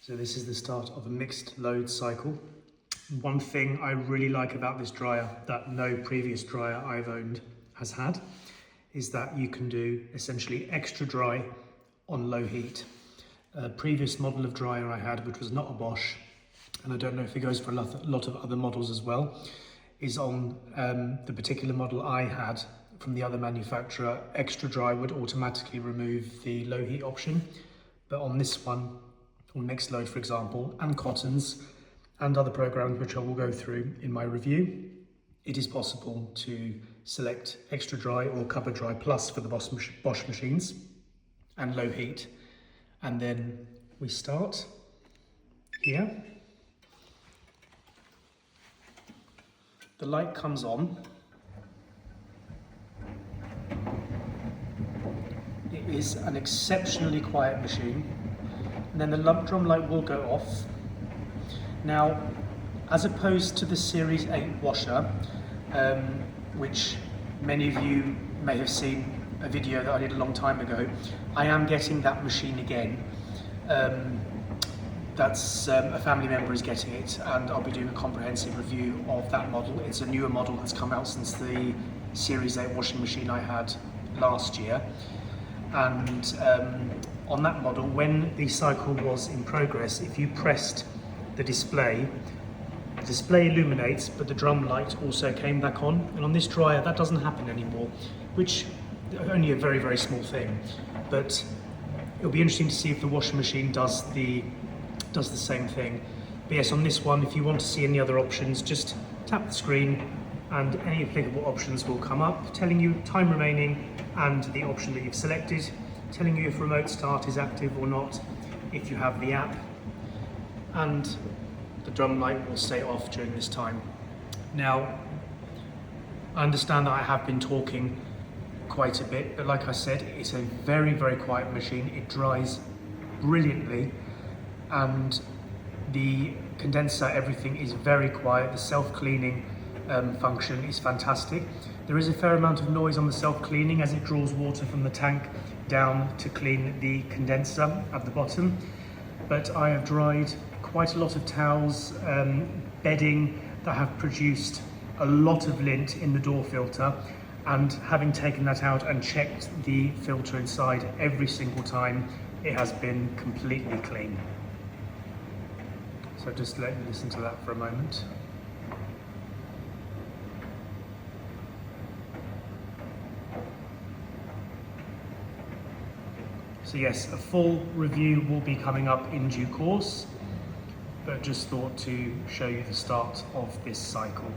So this is the start of a mixed load cycle. One thing I really like about this dryer that no previous dryer I've owned has had is that you can do essentially extra dry on low heat. A previous model of dryer I had, which was not a Bosch, and I don't know if it goes for a lot of other models as well, is on the particular model I had from the other manufacturer, extra dry would automatically remove the low heat option. But on this one, on mixed load for example, and cottons and other programs which I will go through in my review, it is possible to select extra dry or cover dry plus for the Bosch machines and low heat. And then we start here. The light comes on. It is an exceptionally quiet machine. And then the lump drum light will go off. Now, as opposed to the Series 8 washer, which many of you may have seen a video that I did a long time ago, I am getting that machine again. A family member is getting it, and I'll be doing a comprehensive review of that model. It's a newer model that's come out since the Series 8 washing machine I had last year. And on that model, when the cycle was in progress, if you pressed the display illuminates, but the drum light also came back on. And on this dryer, that doesn't happen anymore, which only a very, very small thing. But it'll be interesting to see if the washing machine does the same thing. But yes, on this one, if you want to see any other options, just tap the screen and any applicable options will come up, telling you time remaining and the option that you've selected, telling you if remote start is active or not, if you have the app, and the drum light will stay off during this time. Now, I understand that I have been talking quite a bit, but like I said, it's a very, very quiet machine. It dries brilliantly, and the condenser, everything is very quiet. The self-cleaning function is fantastic. There is a fair amount of noise on the self-cleaning as it draws water from the tank down to clean the condenser at the bottom. But I have dried quite a lot of towels, bedding that have produced a lot of lint in the door filter, and having taken that out and checked the filter inside every single time, it has been completely clean. So just let me listen to that for a moment. So yes, a full review will be coming up in due course, but just thought to show you the start of this cycle.